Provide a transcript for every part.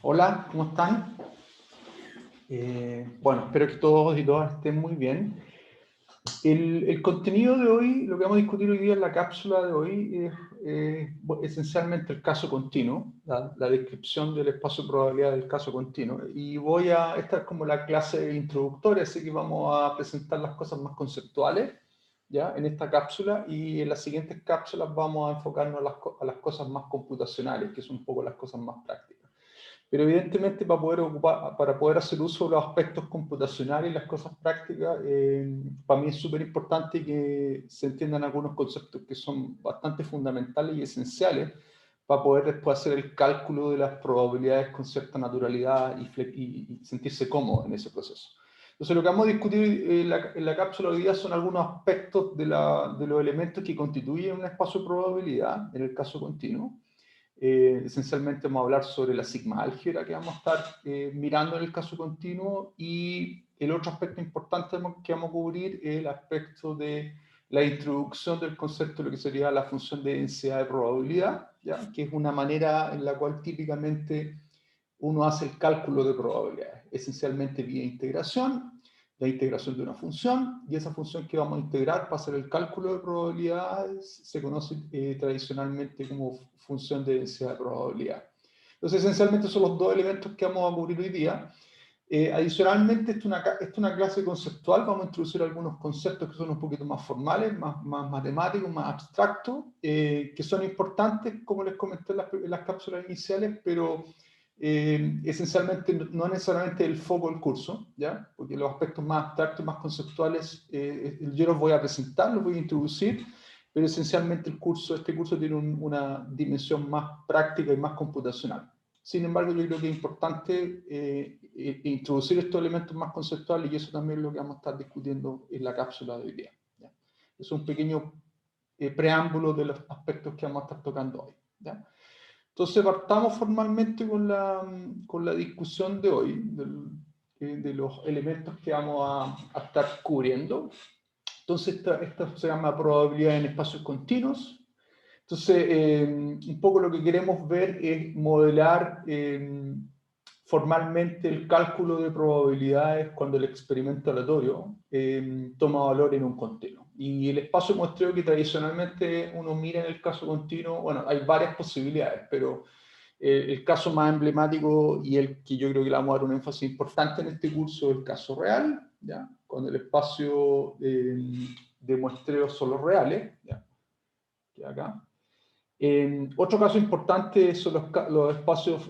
Hola, ¿cómo están? Bueno, espero que todos y todas estén muy bien. El contenido de hoy, lo que vamos a discutir hoy día en la cápsula de hoy es esencialmente el caso continuo, la descripción del espacio de probabilidad del caso continuo. Y esta es como la clase introductoria, así que vamos a presentar las cosas más conceptuales, ¿ya? En esta cápsula, y en las siguientes cápsulas vamos a enfocarnos a las cosas más computacionales, que son un poco las cosas más prácticas. Pero evidentemente para poder hacer uso de los aspectos computacionales y las cosas prácticas, para mí es súper importante que se entiendan algunos conceptos que son bastante fundamentales y esenciales para poder después hacer el cálculo de las probabilidades con cierta naturalidad y sentirse cómodo en ese proceso. Entonces, lo que vamos a discutir en la cápsula hoy día son algunos aspectos de los elementos que constituyen un espacio de probabilidad en el caso continuo. Esencialmente vamos a hablar sobre la sigma álgebra que vamos a estar mirando en el caso continuo, y el otro aspecto importante que vamos a cubrir es el aspecto de la introducción del concepto de lo que sería la función de densidad de probabilidad, ¿ya? Que es una manera en la cual típicamente uno hace el cálculo de probabilidades, esencialmente vía integración, la integración de una función, y esa función que vamos a integrar para hacer el cálculo de probabilidades se conoce tradicionalmente como función de densidad de probabilidad. Entonces, esencialmente son los dos elementos que vamos a cubrir hoy día. Adicionalmente, esta es una clase conceptual, vamos a introducir algunos conceptos que son un poquito más formales, más matemáticos, más abstractos, que son importantes, como les comenté en las cápsulas iniciales, pero esencialmente no necesariamente el foco del curso, ¿ya? Porque los aspectos más abstractos, más conceptuales, yo los voy a presentar, los voy a introducir, pero esencialmente este curso tiene una dimensión más práctica y más computacional. Sin embargo, yo creo que es importante introducir estos elementos más conceptuales, y eso también es lo que vamos a estar discutiendo en la cápsula de hoy día, ¿ya? Es un pequeño preámbulo de los aspectos que vamos a estar tocando hoy, ¿ya? Entonces, partamos formalmente con la discusión de hoy, de los elementos que vamos a estar cubriendo. Entonces, esta se llama probabilidad en espacios continuos. Entonces, un poco lo que queremos ver es modelar formalmente el cálculo de probabilidades cuando el experimento aleatorio toma valor en un continuo. Y el espacio de muestreo que tradicionalmente uno mira en el caso continuo, bueno, hay varias posibilidades, pero el caso más emblemático y el que yo creo que le vamos a dar un énfasis importante en este curso es el caso real, ¿ya? Cuando el espacio de muestreo son los reales, ¿ya? Que acá. Otro caso importante son los espacios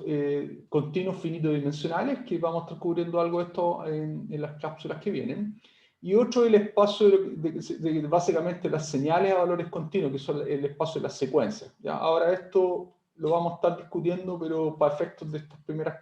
continuos finitos dimensionales, que vamos a estar cubriendo algo de esto en las cápsulas que vienen. Y otro es el espacio de básicamente las señales a valores continuos, que son el espacio de las secuencias, ¿ya? Ahora esto lo vamos a estar discutiendo, pero para efectos de estas primeras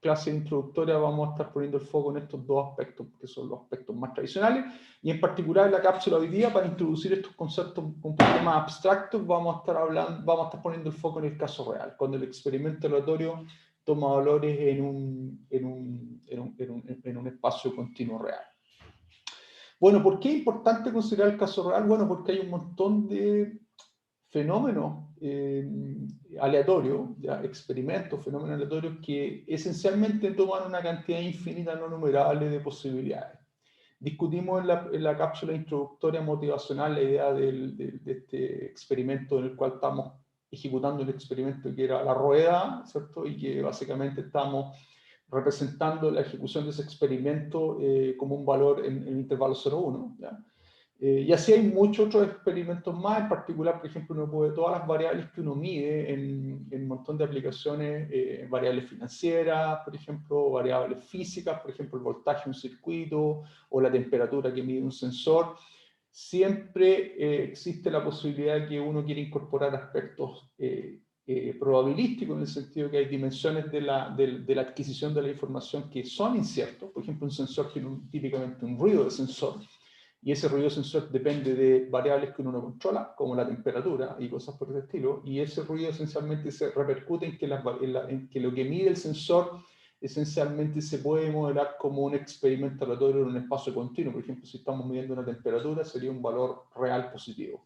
clases introductorias vamos a estar poniendo el foco en estos dos aspectos, que son los aspectos más tradicionales. Y en particular en la cápsula de hoy día, para introducir estos conceptos un poco más abstractos, vamos a estar poniendo el foco en el caso real, cuando el experimento aleatorio toma valores en un espacio continuo real. Bueno, ¿por qué es importante considerar el caso real? Bueno, porque hay un montón de fenómenos aleatorios, ya, experimentos, fenómenos aleatorios que esencialmente toman una cantidad infinita no numerable de posibilidades. Discutimos en la cápsula introductoria motivacional la idea de este experimento en el cual estamos ejecutando el experimento que era la rueda, ¿cierto? Y que básicamente estamos representando la ejecución de ese experimento como un valor en el intervalo 0,1, ¿ya? Y así hay muchos otros experimentos más, en particular, por ejemplo, uno puede todas las variables que uno mide en un montón de aplicaciones, variables financieras, por ejemplo, variables físicas, por ejemplo, el voltaje de un circuito o la temperatura que mide un sensor. Siempre existe la posibilidad de que uno quiera incorporar aspectos probabilísticos, en el sentido que hay dimensiones de la adquisición de la información que son inciertos. Por ejemplo, un sensor tiene típicamente un ruido de sensor, y ese ruido sensor depende de variables que uno no controla, como la temperatura y cosas por el estilo, y ese ruido esencialmente se repercute en que lo que mide el sensor esencialmente se puede modelar como un experimento aleatorio en un espacio continuo. Por ejemplo, si estamos midiendo una temperatura, sería un valor real positivo.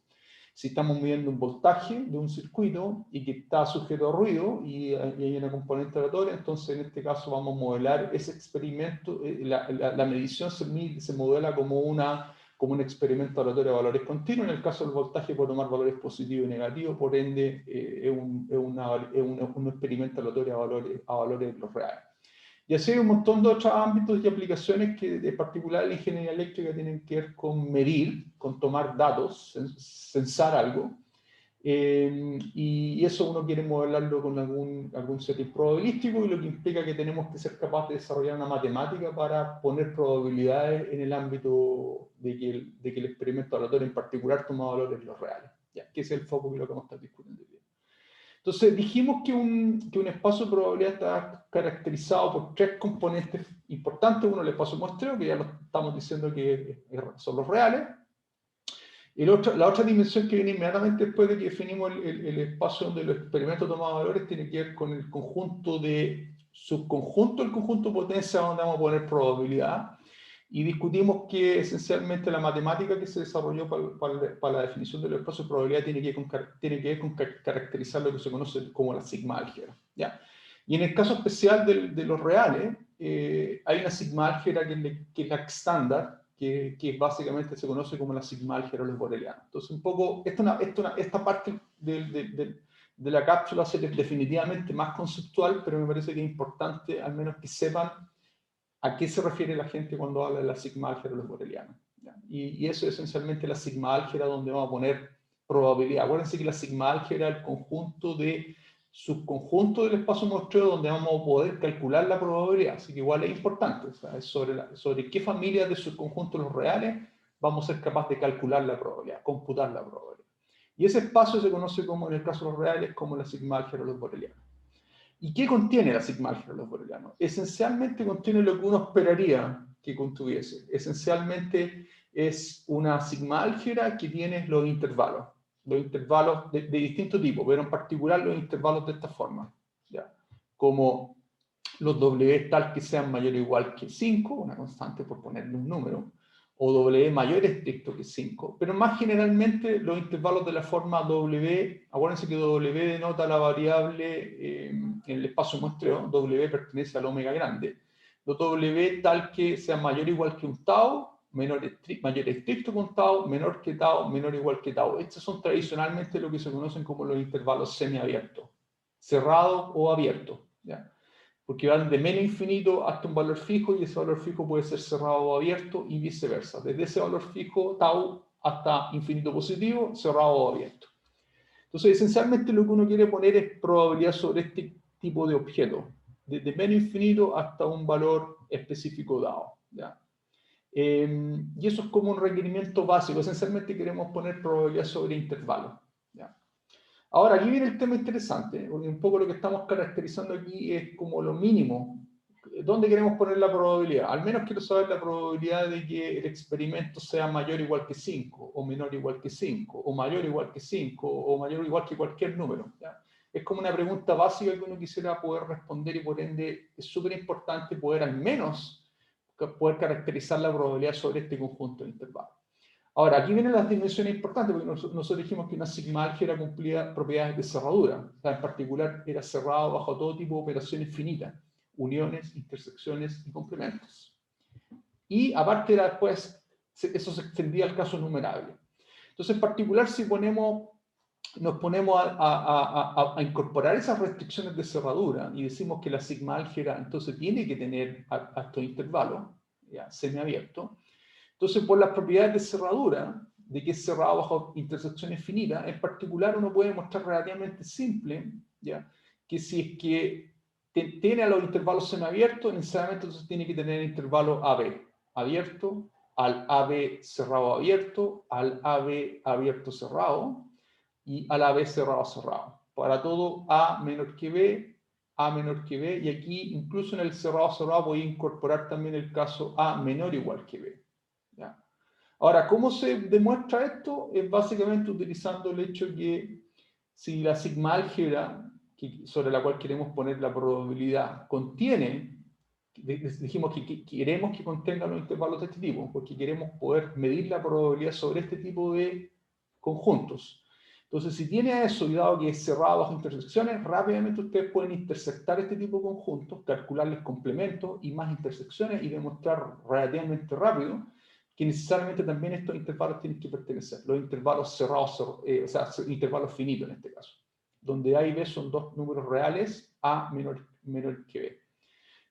Si estamos midiendo un voltaje de un circuito y que está sujeto a ruido y hay una componente aleatoria, entonces en este caso vamos a modelar ese experimento, la medición se modela como un experimento aleatorio de valores continuos. En el caso del voltaje puede tomar valores positivos y negativos, por ende es un experimento aleatorio a valores los reales. Y así hay un montón de otros ámbitos y aplicaciones que, en particular, la ingeniería eléctrica tienen que ver con medir, con tomar datos, censar algo, y eso uno quiere modelarlo con algún setting probabilístico, y lo que implica que tenemos que ser capaces de desarrollar una matemática para poner probabilidades en el ámbito de que el experimento aleatorio en particular toma valores los reales, ¿ya? Que es el foco de lo que vamos a estar discutiendo hoy día. Entonces, dijimos que un espacio de probabilidad está caracterizado por tres componentes importantes. Uno, el espacio muestreo, que ya lo estamos diciendo que son los reales. La otra dimensión que viene inmediatamente después de que definimos el espacio donde los experimentos toman valores tiene que ver con el conjunto de subconjunto, el conjunto de potencia donde vamos a poner probabilidad. Y discutimos que esencialmente la matemática que se desarrolló para la definición de los espacios de probabilidad tiene que ver con caracterizar lo que se conoce como la sigma álgebra, ¿ya? Y en el caso especial de los reales, hay una sigma álgebra que es la estándar, que básicamente se conoce como la sigma álgebra de los borelianos. Entonces, un poco, esta parte de la cápsula es definitivamente más conceptual, pero me parece que es importante al menos que sepan a qué se refiere la gente cuando habla de la sigma álgebra de los borelianos. Y eso es esencialmente la sigma álgebra donde vamos a poner probabilidad. Acuérdense que la sigma álgebra es el conjunto de subconjunto del espacio muestreo donde vamos a poder calcular la probabilidad. Así que igual es importante. O sea, es sobre qué familias de subconjuntos los reales vamos a ser capaces de calcular la probabilidad, computar la probabilidad. Y ese espacio se conoce como, en el caso de los reales, como la sigma álgebra de los borelianos. ¿Y qué contiene la sigma álgebra de los borelianos? Esencialmente contiene lo que uno esperaría que contuviese. Esencialmente es una sigma álgebra que tiene los intervalos de distinto tipo, pero en particular los intervalos de esta forma, ¿ya? Como los W tal que sean mayor o igual que 5, una constante por ponerle un número, o W mayor estricto que 5, pero más generalmente los intervalos de la forma W, acuérdense que W denota la variable en el espacio muestreo, W pertenece al omega grande, los W tal que sea mayor o igual que un tau, mayor estricto que un tau, menor que tau, menor o igual que tau. Estos son tradicionalmente lo que se conocen como los intervalos semiabiertos, cerrados o abiertos, ¿ya? Porque van de menos infinito hasta un valor fijo, y ese valor fijo puede ser cerrado o abierto y viceversa. Desde ese valor fijo, tau, hasta infinito positivo, cerrado o abierto. Entonces, esencialmente lo que uno quiere poner es probabilidad sobre este tipo de objeto, desde menos infinito hasta un valor específico dado, ¿ya? Y eso es como un requerimiento básico. Esencialmente queremos poner probabilidad sobre intervalos, ¿ya? Ahora, aquí viene el tema interesante, porque un poco lo que estamos caracterizando aquí es como lo mínimo. ¿Dónde queremos poner la probabilidad? Al menos quiero saber la probabilidad de que el experimento sea mayor o igual que 5, o menor o igual que 5, o mayor o igual que 5, o mayor o igual que cualquier número, ¿ya? Es como una pregunta básica que uno quisiera poder responder, y por ende es súper importante poder al menos poder caracterizar la probabilidad sobre este conjunto de intervalos. Ahora, aquí vienen las dimensiones importantes, porque nosotros dijimos que una sigma álgebra cumplía propiedades de cerradura. O sea, en particular, era cerrado bajo todo tipo de operaciones finitas, uniones, intersecciones y complementos. Y aparte, después, eso se extendía al caso numerable. Entonces, en particular, si nos ponemos a incorporar esas restricciones de cerradura y decimos que la sigma álgebra entonces tiene que tener a estos intervalos, ya, semiabiertos. Entonces, por las propiedades de cerradura, de que es cerrado bajo intersecciones finitas, en particular uno puede mostrar relativamente simple, ¿ya? Que si es que tiene a los intervalos semiabiertos, necesariamente entonces tiene que tener el intervalo AB abierto, al AB cerrado abierto, al AB abierto cerrado y al AB cerrado cerrado. Para todo A menor que B, A menor que B, y aquí incluso en el cerrado cerrado voy a incorporar también el caso A menor o igual que B. ¿Ya? Ahora, ¿cómo se demuestra esto? Es básicamente utilizando el hecho que si la sigma álgebra sobre la cual queremos poner la probabilidad contiene, dijimos que queremos que contenga los intervalos de este tipo, porque queremos poder medir la probabilidad sobre este tipo de conjuntos. Entonces, si tiene eso, y dado que es cerrado bajo intersecciones, rápidamente ustedes pueden intersectar este tipo de conjuntos, calcularles complementos y más intersecciones y demostrar relativamente rápido que necesariamente también estos intervalos tienen que pertenecer. Los intervalos cerrados, o sea, intervalos finitos en este caso, donde A y B son dos números reales, A menor que B.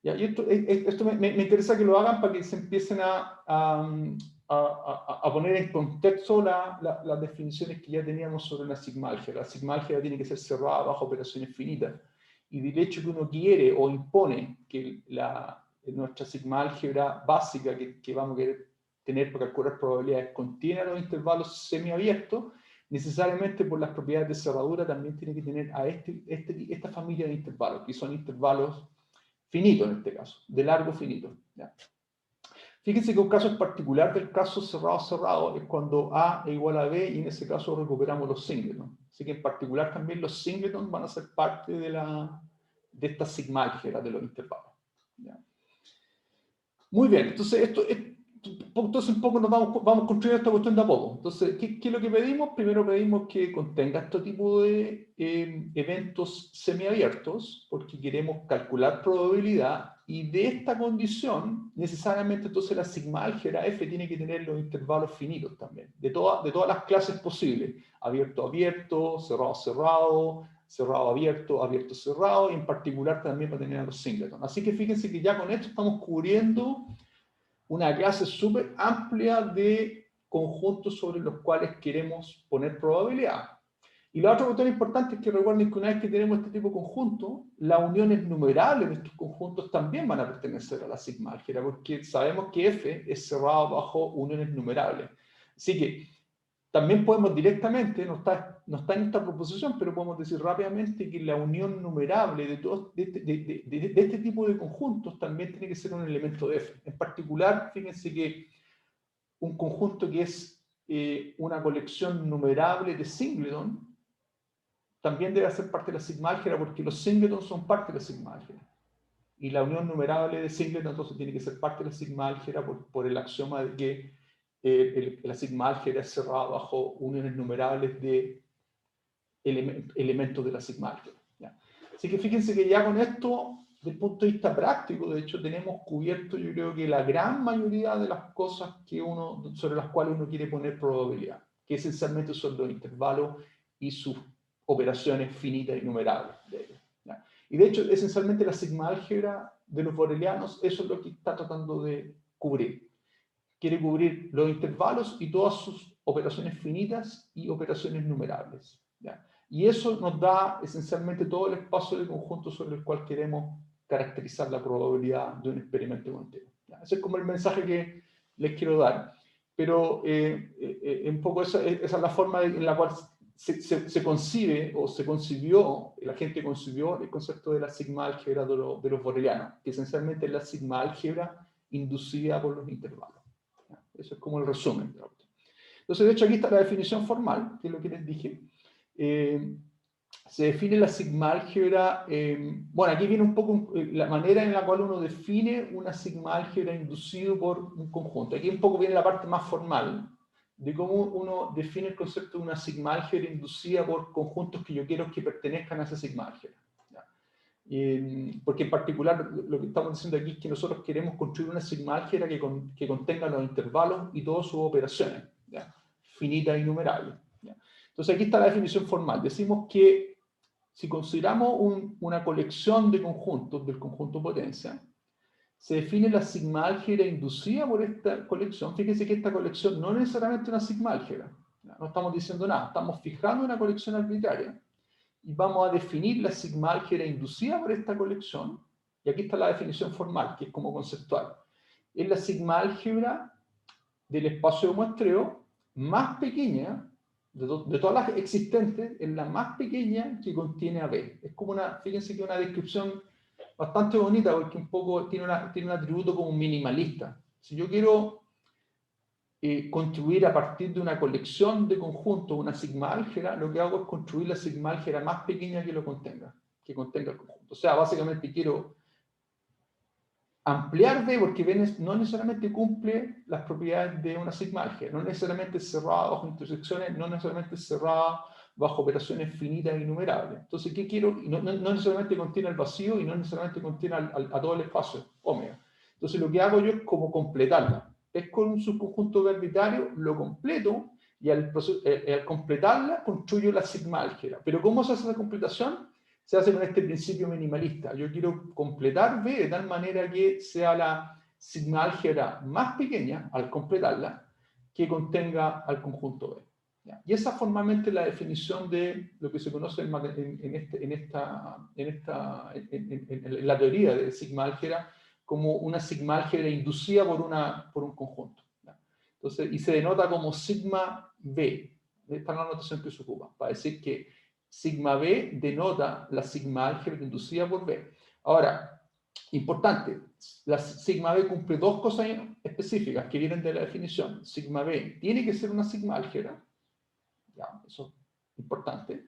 ¿Ya? Y esto me interesa que lo hagan para que se empiecen a poner en contexto las definiciones que ya teníamos sobre la sigma álgebra. La sigma álgebra tiene que ser cerrada bajo operaciones finitas. Y del hecho que uno quiere o impone que nuestra sigma álgebra básica que vamos a querer tener para calcular probabilidades contiene los intervalos semiabiertos, necesariamente por las propiedades de cerradura también tiene que tener a esta familia de intervalos, que son intervalos finitos en este caso, de largo finito. ¿Ya? Fíjense que un caso en particular del caso cerrado-cerrado es cuando A es igual a B y en ese caso recuperamos los singletons. Así que en particular también los singletons van a ser parte de esta sigma álgebra de los intervalos. ¿Ya? Muy bien, entonces entonces un poco nos vamos construyendo esta cuestión de a poco. Entonces, ¿qué es lo que pedimos? Primero pedimos que contenga este tipo de eventos semiabiertos, porque queremos calcular probabilidad, y de esta condición, necesariamente entonces la sigma álgebra F tiene que tener los intervalos finitos también, de todas las clases posibles, abierto-abierto, cerrado-cerrado, cerrado-abierto, abierto-cerrado, y en particular también va a tener a los singletons. Así que fíjense que ya con esto estamos cubriendo una clase súper amplia de conjuntos sobre los cuales queremos poner probabilidad. Y la otra cuestión importante es que recuerden que una vez que tenemos este tipo de conjuntos, las uniones numerables de estos conjuntos también van a pertenecer a la sigma álgebra, porque sabemos que F es cerrado bajo uniones numerables. Así que también podemos directamente, no está en esta proposición, pero podemos decir rápidamente que la unión numerable de este tipo de conjuntos también tiene que ser un elemento de F. En particular, fíjense que un conjunto que es una colección numerable de singleton también debe ser parte de la sigma álgebra, porque los singletons son parte de la sigma álgebra. Y la unión numerable de singleton entonces tiene que ser parte de la sigma álgebra por el axioma de que la sigma álgebra es cerrada bajo uniones numerables de elementos de la sigma álgebra. ¿Ya? Así que fíjense que ya con esto, desde el punto de vista práctico, de hecho, tenemos cubierto, yo creo que la gran mayoría de las cosas sobre las cuales uno quiere poner probabilidad, que esencialmente son los intervalos y sus operaciones finitas y numerables de ellos. ¿Ya? Y de hecho, esencialmente la sigma álgebra de los borelianos, eso es lo que está tratando de cubrir. Quiere cubrir los intervalos y todas sus operaciones finitas y operaciones numerables. ¿Ya? Y eso nos da esencialmente todo el espacio de conjunto sobre el cual queremos caracterizar la probabilidad de un experimento continuo. ¿Ya? Ese es como el mensaje que les quiero dar. Pero un poco esa es la forma en la cual se concibe o se concibió, la gente concibió el concepto de la sigma álgebra de los borelianos, que esencialmente es la sigma álgebra inducida por los intervalos. Eso es como el resumen. Entonces, de hecho, aquí está la definición formal, que es lo que les dije. Se define la sigma álgebra. Bueno, aquí viene un poco la manera en la cual uno define una sigma álgebra inducido por un conjunto. Aquí un poco viene la parte más formal de cómo uno define el concepto de una sigma álgebra inducida por conjuntos que yo quiero que pertenezcan a esa sigma álgebra. Porque en particular lo que estamos diciendo aquí es que nosotros queremos construir una sigma álgebra que contenga los intervalos y todas sus operaciones, ¿ya? Finitas y numerables. ¿Ya? Entonces aquí está la definición formal. Decimos que si consideramos una colección de conjuntos del conjunto potencia, se define la sigma álgebra inducida por esta colección. Fíjense que esta colección no es necesariamente una sigma álgebra. ¿Ya? No estamos diciendo nada, estamos fijando una colección arbitraria. Y vamos a definir la sigma álgebra inducida por esta colección, y aquí está la definición formal, que es como conceptual. Es la sigma álgebra del espacio de muestreo más pequeña, de todas las existentes, es la más pequeña que contiene a B. Es como fíjense que es una descripción bastante bonita, porque un poco tiene un atributo como minimalista. Si yo quiero construir a partir de una colección de conjuntos una sigma álgebra, lo que hago es construir la sigma álgebra más pequeña que contenga el conjunto. O sea, básicamente quiero ampliar B porque B no necesariamente cumple las propiedades de una sigma álgebra, no necesariamente es cerrada bajo intersecciones, no necesariamente es cerrada bajo operaciones finitas y numerables. Entonces, ¿qué quiero? No necesariamente contiene el vacío y no necesariamente contiene a todo el espacio omega. Entonces, lo que hago yo es como completarla. Es con un subconjunto arbitrario, lo completo, y al completarla construyo la sigma álgebra. Pero ¿cómo se hace la completación? Se hace con este principio minimalista. Yo quiero completar B de tal manera que sea la sigma álgebra más pequeña, al completarla, que contenga al conjunto B. ¿Ya? Y esa formalmente es la definición de lo que se conoce en la teoría de sigma álgebra como una sigma álgebra inducida por un conjunto. ¿Ya? Entonces, y se denota como sigma B. Esta es la notación que se ocupa, para decir que sigma B denota la sigma álgebra inducida por B. Ahora, importante, la sigma B cumple dos cosas específicas que vienen de la definición. Sigma B tiene que ser una sigma álgebra, ya, eso es importante.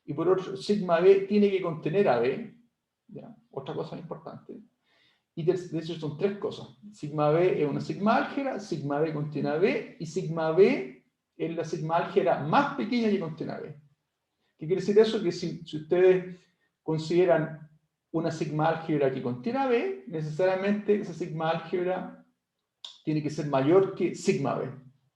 Y por otro, sigma B tiene que contener a B, ya, otra cosa importante. Y de hecho son tres cosas. Sigma B es una sigma álgebra, sigma B contiene a B, y sigma B es la sigma álgebra más pequeña que contiene a B. ¿Qué quiere decir eso? Que si ustedes consideran una sigma álgebra que contiene a B, necesariamente esa sigma álgebra tiene que ser mayor que sigma B,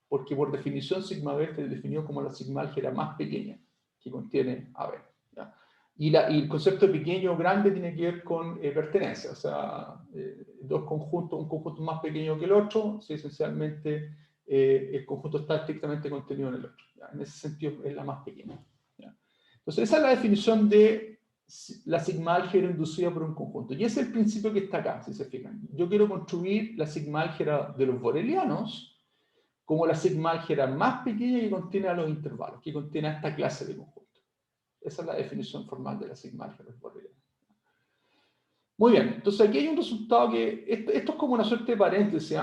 porque por definición sigma B se definió como la sigma álgebra más pequeña que contiene a B. ¿Ya? Y el concepto de pequeño o grande tiene que ver con pertenencia, o sea, dos conjuntos, un conjunto más pequeño que el otro, si esencialmente el conjunto está estrictamente contenido en el otro. ¿Ya? En ese sentido es la más pequeña. ¿Ya? Entonces esa es la definición de la sigma álgebra inducida por un conjunto. Y ese es el principio que está acá, si se fijan. Yo quiero construir la sigma álgebra de los borelianos como la sigma álgebra más pequeña que contiene a los intervalos, que contiene a esta clase de conjuntos. Esa es la definición formal de la sigma álgebra boreliana. Muy bien, entonces aquí hay un resultado que, esto es como una suerte de paréntesis,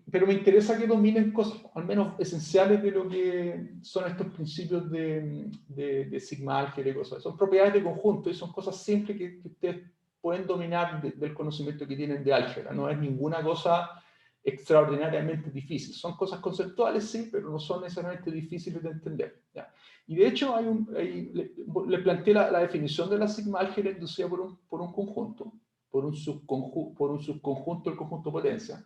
pero me interesa que dominen cosas al menos esenciales de lo que son estos principios de sigma álgebra y cosas. Son propiedades de conjunto y son cosas simples que ustedes pueden dominar del conocimiento que tienen de álgebra. No es ninguna cosa extraordinariamente difícil. Son cosas conceptuales, sí, pero no son necesariamente difíciles de entender. ¿Ya? Y de hecho, le planteé la definición de la sigma álgebra inducida por un conjunto, por un subconjunto del conjunto potencia,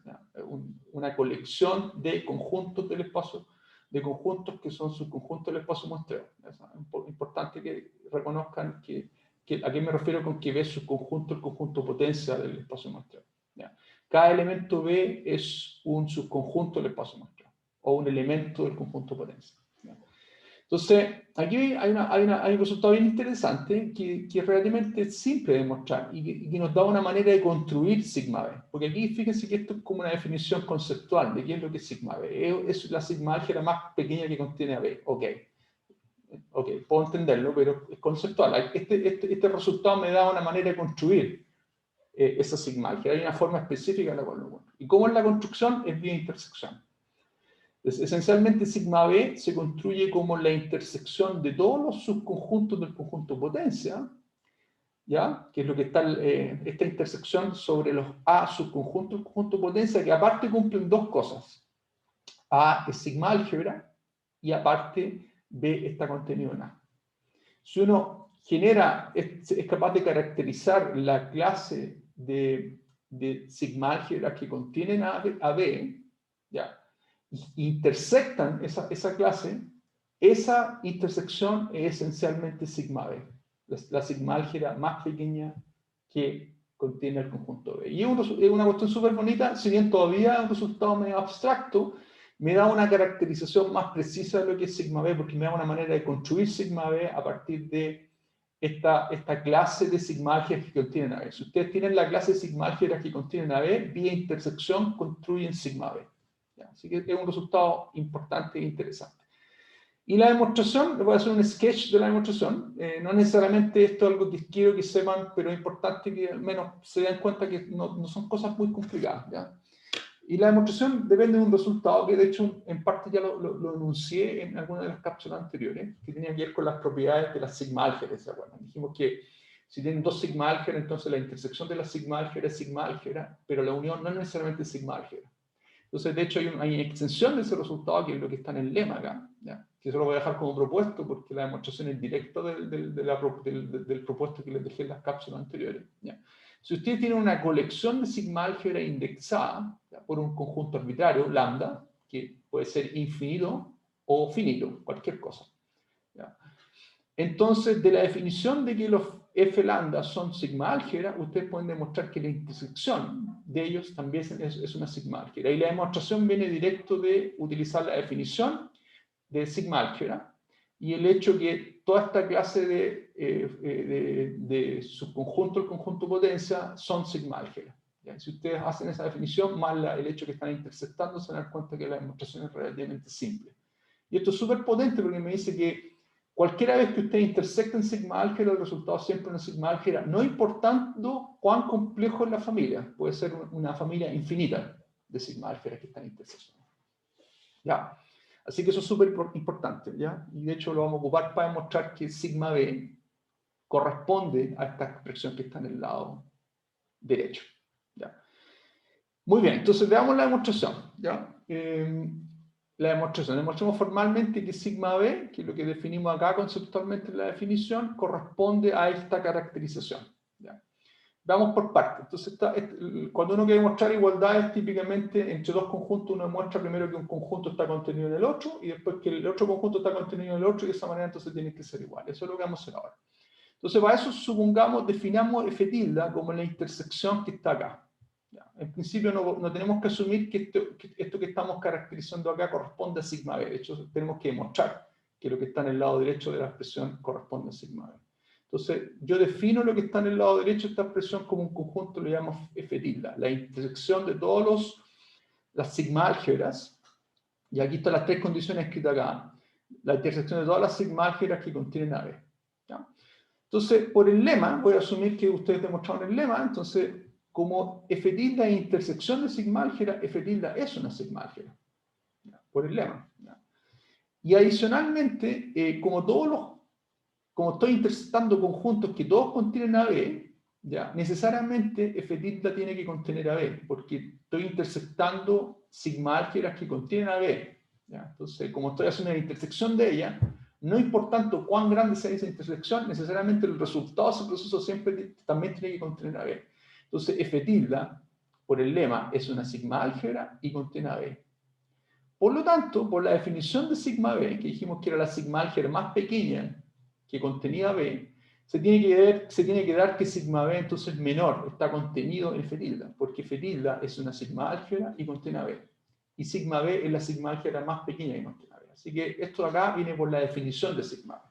una colección de conjuntos del espacio, de conjuntos que son subconjuntos del espacio muestreo. Es importante que reconozcan a qué me refiero con que B es subconjunto el conjunto potencia del espacio muestreo. ¿Ya? Cada elemento B es un subconjunto del espacio muestreo, o un elemento del conjunto potencia. ¿Ya? Entonces, aquí hay un resultado bien interesante que es relativamente simple de demostrar y que nos da una manera de construir sigma B. Porque aquí fíjense que esto es como una definición conceptual de qué es lo que es sigma B. Es la sigma álgebra más pequeña que contiene a B. Ok, puedo entenderlo, pero es conceptual. Este resultado me da una manera de construir esa sigma álgebra. Hay una forma específica en la cual lo encuentro. ¿Y cómo es la construcción? Es vía intersección. Esencialmente, sigma B se construye como la intersección de todos los subconjuntos del conjunto potencia, ¿ya? Que es lo que está esta intersección sobre los A subconjuntos del conjunto potencia, que aparte cumplen dos cosas. A es sigma álgebra y aparte B está contenido en A. Si uno es capaz de caracterizar la clase de sigma álgebra que contienen a B, ¿ya? Intersectan esa clase, esa intersección es esencialmente sigma B, la sigma álgebra más pequeña que contiene el conjunto B. Y es una cuestión súper bonita, si bien todavía es un resultado medio abstracto, me da una caracterización más precisa de lo que es sigma B, porque me da una manera de construir sigma B a partir de esta clase de sigma álgebras que contienen a B. Si ustedes tienen la clase de sigma álgebras que contienen a B, vía intersección construyen sigma B. Así que es un resultado importante e interesante. Y la demostración, les voy a hacer un sketch de la demostración. No necesariamente esto es algo que quiero que sepan, pero es importante que al menos se den cuenta que no son cosas muy complicadas. ¿Ya? Y la demostración depende de un resultado que de hecho en parte ya lo enuncié en alguna de las cápsulas anteriores, que tenía que ver con las propiedades de las sigma álgebras. ¿Se acuerdan? Dijimos que si tienen dos sigma álgebras, entonces la intersección de la sigma álgebra es sigma álgebra, pero la unión no es necesariamente sigma álgebra. Entonces, de hecho, hay una extensión de ese resultado, que es lo que está en el lema acá, ¿ya? que eso lo voy a dejar como propuesto porque la demostración es directa del propuesto que les dejé en las cápsulas anteriores. ¿Ya? Si ustedes tienen una colección de sigma álgebra indexada, ¿ya?, por un conjunto arbitrario, lambda, que puede ser infinito o finito, cualquier cosa, ¿ya? Entonces, de la definición de que los F lambda son sigma álgebra, ustedes pueden demostrar que la intersección de ellos también es una sigma álgebra. Y la demostración viene directo de utilizar la definición de sigma álgebra y el hecho que toda esta clase de subconjunto, el conjunto potencia, son sigma álgebra. ¿Ya? Si ustedes hacen esa definición, más el hecho que están intersectando, se dan cuenta que la demostración es relativamente simple. Y esto es súper potente porque me dice que cualquiera vez que ustedes intersecten sigma álgebra, el resultado siempre es una sigma álgebra, no importando cuán complejo es la familia. Puede ser una familia infinita de sigma álgebra que están interseccionando. ¿Ya? Así que eso es súper importante, ¿ya? Y de hecho lo vamos a ocupar para demostrar que sigma b corresponde a esta expresión que está en el lado derecho, ¿ya? Muy bien, entonces veamos la demostración, ¿ya? La demostración. Demostramos formalmente que sigma b, que es lo que definimos acá conceptualmente en la definición, corresponde a esta caracterización, ¿ya? Vamos por partes. Entonces, cuando uno quiere mostrar igualdades, típicamente entre dos conjuntos, uno demuestra primero que un conjunto está contenido en el otro y después que el otro conjunto está contenido en el otro y de esa manera entonces tienen que ser iguales. Eso es lo que vamos a hacer ahora. Entonces, para eso, supongamos, definamos f tilde como la intersección que está acá. ¿Ya? En principio, no tenemos que asumir que esto que estamos caracterizando acá corresponde a sigma b. De hecho, tenemos que demostrar que lo que está en el lado derecho de la expresión corresponde a sigma b. Entonces, yo defino lo que está en el lado derecho de esta expresión como un conjunto, lo llamo f tilde, la intersección de todas las sigma álgebras, y aquí están las tres condiciones escritas acá, la intersección de todas las sigma álgebras que contienen a b. ¿Ya? Entonces, por el lema, voy a asumir que ustedes demostraron el lema, entonces, como f tilde es intersección de sigma álgebra, f tilde es una sigma álgebra, ¿ya? Por el lema. ¿Ya? Y adicionalmente, como estoy intersectando conjuntos que todos contienen AB, ¿ya? Necesariamente f tilde tiene que contener AB, porque estoy intersectando sigma álgebras que contienen AB. ¿Ya? Entonces, como estoy haciendo una intersección de ellas, no importando cuán grande sea esa intersección, necesariamente el resultado de ese proceso siempre también tiene que contener AB. Entonces, f tilde, por el lema, es una sigma álgebra y contiene AB. Por lo tanto, por la definición de sigma B, que dijimos que era la sigma álgebra más pequeña que contenía B, se tiene que dar que sigma B entonces menor está contenido en f tilde, porque f tilde es una sigma álgebra y contiene a B. Y sigma B es la sigma álgebra más pequeña que contiene a B. Así que esto de acá viene por la definición de sigma B.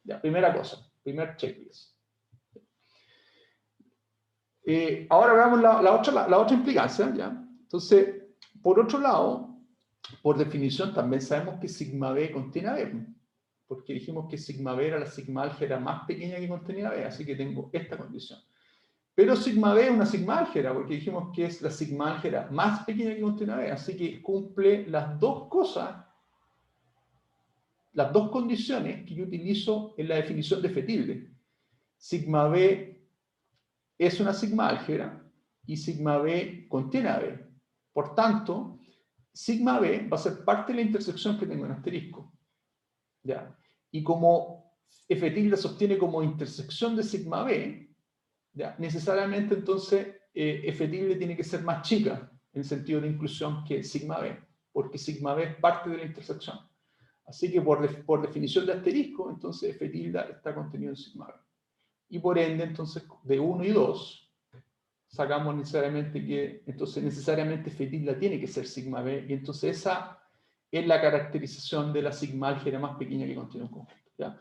Ya, primera cosa, primer checklist. Ahora veamos la otra implicancia, ¿ya? Entonces, por otro lado, por definición también sabemos que sigma b contiene a b, porque dijimos que sigma b era la sigma álgebra más pequeña que contenía a b, así que tengo esta condición. Pero sigma b es una sigma álgebra, porque dijimos que es la sigma álgebra más pequeña que contiene a b, así que cumple las dos cosas, las dos condiciones que yo utilizo en la definición de f tilde. Sigma b es una sigma álgebra y sigma b contiene a b. Por tanto, sigma b va a ser parte de la intersección que tengo en asterisco. ¿Ya? Y como f tilde se obtiene como intersección de sigma b, ¿ya? Necesariamente entonces f tilde tiene que ser más chica en el sentido de inclusión que sigma b, porque sigma b es parte de la intersección. Así que por definición de asterisco, entonces f tilde está contenido en sigma b. Y por ende, entonces, de 1 y 2, sacamos necesariamente que, entonces necesariamente f tilde tiene que ser sigma b, y entonces esa es la caracterización de la sigma álgebra más pequeña que contiene un conjunto. ¿Ya?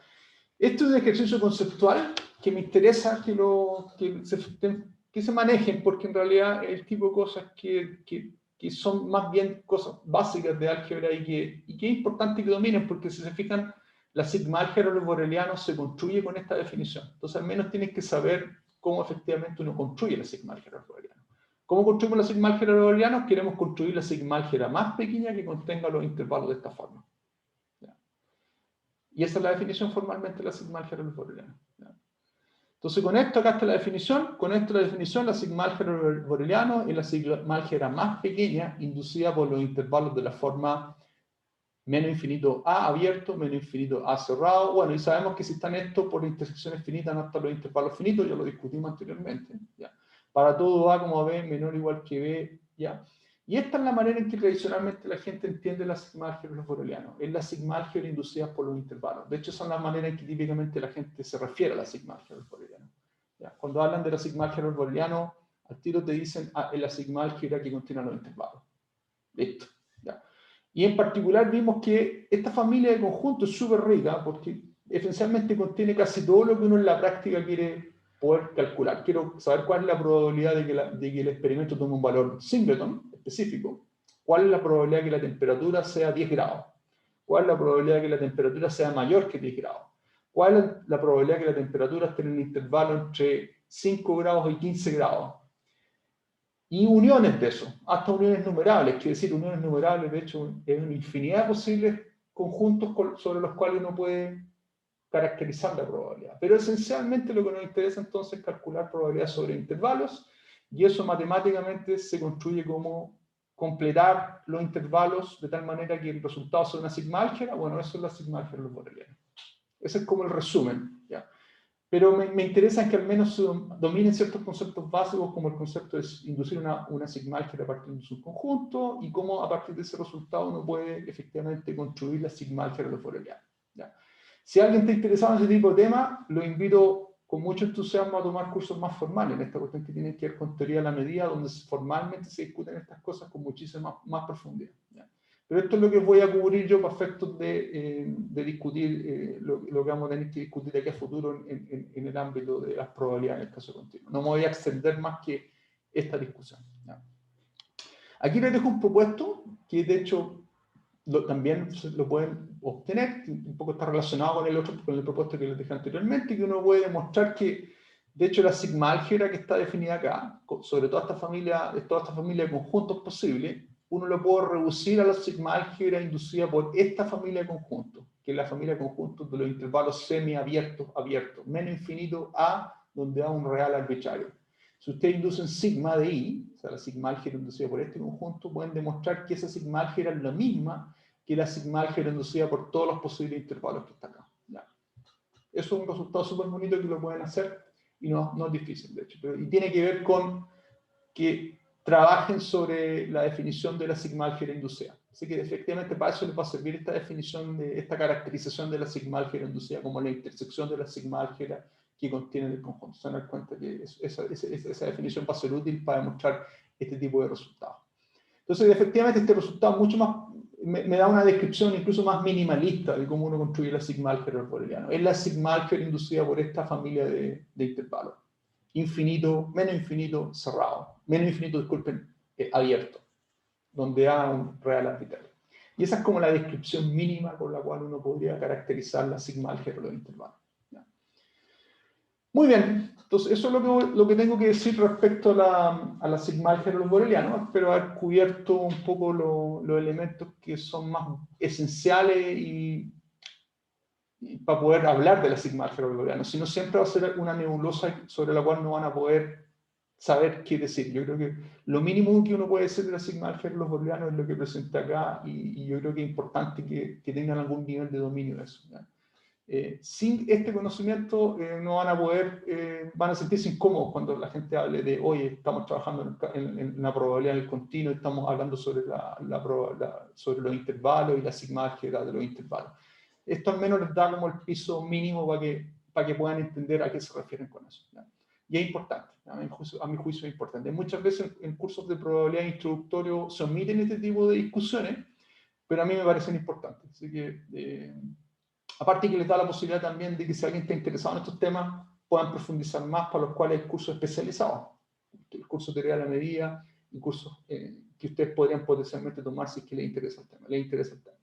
Esto es un ejercicio conceptual que me interesa que se manejen, porque en realidad es el tipo de cosas que son más bien cosas básicas de álgebra y que es importante que dominen, porque si se fijan, la sigma álgebra de los borelianos se construye con esta definición. Entonces al menos tienes que saber cómo efectivamente uno construye la sigma álgebra de los borelianos. ¿Cómo construimos la sigma álgebra de los borelianos? Queremos construir la sigma álgebra más pequeña que contenga los intervalos de esta forma. ¿Ya? Y esa es la definición formalmente de la sigma álgebra de los borelianos. ¿Ya? Entonces con esto acá está la definición, con esto la definición, la sigma álgebra de los borelianos es la sigma álgebra más pequeña inducida por los intervalos de la forma menos infinito A abierto, menos infinito A cerrado. Bueno, y sabemos que si están estos por intersecciones finitas, no están los intervalos finitos, ya lo discutimos anteriormente. ¿Ya? Para todo A como B menor o igual que B, ¿ya? Y esta es la manera en que tradicionalmente la gente entiende la sigma álgebra boreliana. Es la sigma álgebra inducida por los intervalos. De hecho, esa es la manera en que típicamente la gente se refiere a la sigma álgebra boreliana. ¿Ya? Cuando hablan de la sigma álgebra boreliana, al tiro te dicen, es la sigma álgebra que contiene los intervalos. Listo. ¿Ya? Y en particular vimos que esta familia de conjuntos es súper rica porque esencialmente contiene casi todo lo que uno en la práctica quiere poder calcular. Quiero saber cuál es la probabilidad de que el experimento tome un valor singleton específico. ¿Cuál es la probabilidad de que la temperatura sea 10 grados? ¿Cuál es la probabilidad de que la temperatura sea mayor que 10 grados? ¿Cuál es la probabilidad de que la temperatura esté en un intervalo entre 5 grados y 15 grados? Y uniones de eso, hasta uniones numerables, quiere decir, uniones numerables, de hecho, es una infinidad de posibles conjuntos sobre los cuales uno puede caracterizar la probabilidad. Pero esencialmente lo que nos interesa entonces es calcular probabilidades sobre intervalos, y eso matemáticamente se construye como completar los intervalos de tal manera que el resultado sea una sigma álgebra. Bueno, eso es la sigma álgebra boreliana. Ese es como el resumen, ¿ya? Pero me interesa que al menos se dominen ciertos conceptos básicos, como el concepto de inducir una sigma álgebra a partir de un subconjunto, y cómo a partir de ese resultado uno puede efectivamente construir la sigma álgebra boreliana. ¿Ya? Si alguien está interesado en ese tipo de tema, lo invito con mucho entusiasmo a tomar cursos más formales en esta cuestión que tiene que ver con teoría de la medida, donde formalmente se discuten estas cosas con muchísima más profundidad. ¿Ya? Pero esto es lo que voy a cubrir yo para efectos de discutir lo que vamos a tener que discutir aquí a futuro en el ámbito de las probabilidades en el caso continuo. No me voy a extender más que esta discusión. ¿Ya? Aquí les dejo un propuesto que de hecho también lo pueden obtener, un poco está relacionado con el propuesto que les dejé anteriormente, que uno puede demostrar que de hecho la sigma álgebra que está definida acá, sobre toda esta familia de conjuntos posibles, uno lo puede reducir a la sigma álgebra inducida por esta familia de conjuntos, que es la familia de conjuntos de los intervalos semiabiertos, abiertos, menos infinito a donde da un real arbitrario. Si ustedes inducen sigma de i, o sea, la sigma álgebra inducida por este conjunto, pueden demostrar que esa sigma álgebra es la misma que la sigma álgebra inducida por todos los posibles intervalos que está acá. ¿Ya? Eso es un resultado súper bonito que lo pueden hacer y no es difícil, de hecho. Y tiene que ver con que trabajen sobre la definición de la sigma álgebra inducida. Así que efectivamente para eso les va a servir esta definición, esta caracterización de la sigma álgebra inducida como la intersección de la sigma álgebra que contiene el conjunto. Se van a dar cuenta que esa definición va a ser útil para demostrar este tipo de resultados. Entonces, efectivamente, este resultado mucho más, me da una descripción incluso más minimalista de cómo uno construye la sigma álgebra boreliana. Es la sigma álgebra inducida por esta familia de intervalos. Infinito, menos infinito, cerrado. Menos infinito, disculpen, abierto. Donde hay un real arbitrario. Y esa es como la descripción mínima con la cual uno podría caracterizar la sigma álgebra de los intervalos. ¿Ya? Muy bien, entonces eso es lo que tengo que decir respecto a la sigma álgebra boreliana. Espero haber cubierto un poco los elementos que son más esenciales y para poder hablar de la sigma álgebra boreliana. Si no, siempre va a ser una nebulosa sobre la cual no van a poder saber qué decir. Yo creo que lo mínimo que uno puede decir de la sigma álgebra boreliana es lo que presenté acá, y yo creo que es importante que tengan algún nivel de dominio de eso. ¿Ya? Sin este conocimiento no van a poder, van a sentirse incómodos cuando la gente hable de, oye, estamos trabajando en la probabilidad del continuo, estamos hablando sobre, sobre los intervalos y la sigma álgebra de los intervalos. Esto al menos les da como el piso mínimo para que puedan entender a qué se refieren con eso. ¿Ya? Y es importante, a mi juicio es importante. Muchas veces en cursos de probabilidad introductorio se omiten este tipo de discusiones, pero a mí me parecen importantes. Así que... aparte que les da la posibilidad también de que si alguien está interesado en estos temas, puedan profundizar más, para los cuales hay cursos especializados. El curso de teoría de la medida y cursos que ustedes podrían potencialmente tomar si es que les interesa el tema.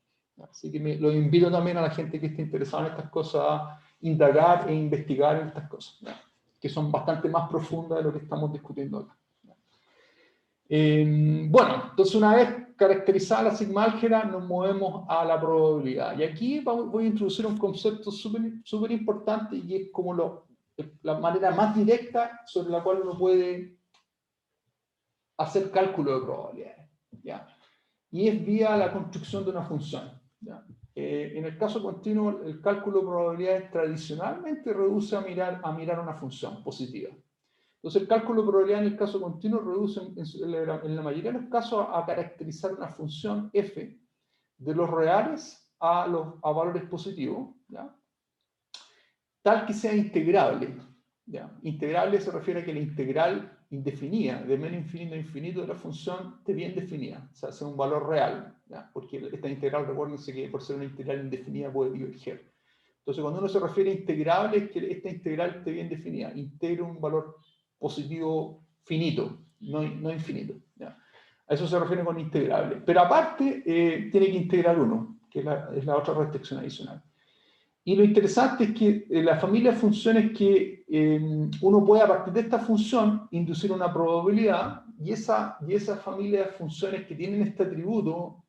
Así que lo invito también a la gente que esté interesada en estas cosas a indagar e investigar en estas cosas, ¿ya? Que son bastante más profundas de lo que estamos discutiendo acá. Bueno, entonces una vez caracterizada la sigma álgebra, nos movemos a la probabilidad. Y aquí voy a introducir un concepto súper importante, y es como la manera más directa sobre la cual uno puede hacer cálculo de probabilidades, ¿ya? Y es vía la construcción de una función. ¿ya? En el caso continuo, el cálculo de probabilidades tradicionalmente reduce a mirar una función positiva. Entonces, el cálculo de probabilidad en el caso continuo reduce en la mayoría de los casos a caracterizar una función f de los reales a valores positivos, ¿ya? Tal que sea integrable. ¿Ya? Integrable se refiere a que la integral indefinida, de menos infinito a infinito de la función, esté bien definida, o sea, sea un valor real, ¿ya? Porque esta integral, recuérdense que por ser una integral indefinida puede diverger. Entonces, cuando uno se refiere a integrable, es que esta integral esté bien definida, integre un valor positivo finito, no infinito. ¿Ya? A eso se refiere con integrable. Pero aparte, tiene que integrar uno, que es la otra restricción adicional. Y lo interesante es que la familia de funciones que uno puede a partir de esta función inducir una probabilidad y esa familia de funciones que tienen este atributo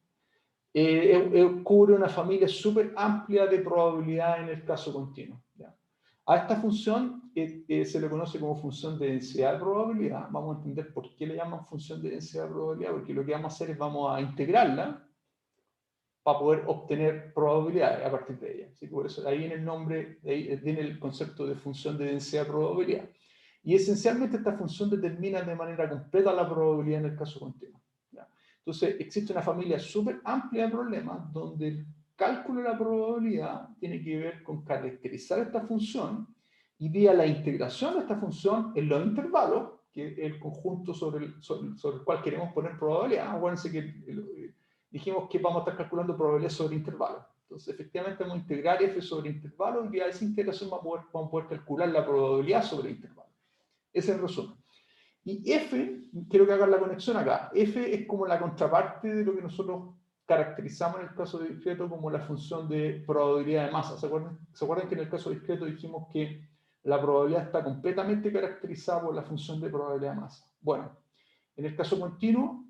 cubre una familia súper amplia de probabilidad en el caso continuo. ¿Ya? A esta función se le conoce como función de densidad de probabilidad. Vamos a entender por qué le llaman función de densidad de probabilidad, porque lo que vamos a hacer es vamos a integrarla para poder obtener probabilidades a partir de ella. ¿Sí? Por eso ahí viene el nombre, ahí viene el concepto de función de densidad de probabilidad. Y esencialmente esta función determina de manera completa la probabilidad en el caso continuo. ¿Ya? Entonces existe una familia súper amplia de problemas donde el cálculo de la probabilidad tiene que ver con caracterizar esta función y vía la integración de esta función en los intervalos, que es el conjunto sobre el cual queremos poner probabilidad. Acuérdense que dijimos que vamos a estar calculando probabilidad sobre intervalos. Entonces, efectivamente, vamos a integrar f sobre intervalos y vía esa integración vamos a poder calcular la probabilidad sobre intervalos. Ese es el resumen. Y f, quiero que hagan la conexión acá, f es como la contraparte de lo que nosotros caracterizamos en el caso discreto como la función de probabilidad de masa. ¿Se acuerdan que en el caso discreto dijimos que la probabilidad está completamente caracterizada por la función de probabilidad de masa? Bueno, en el caso continuo,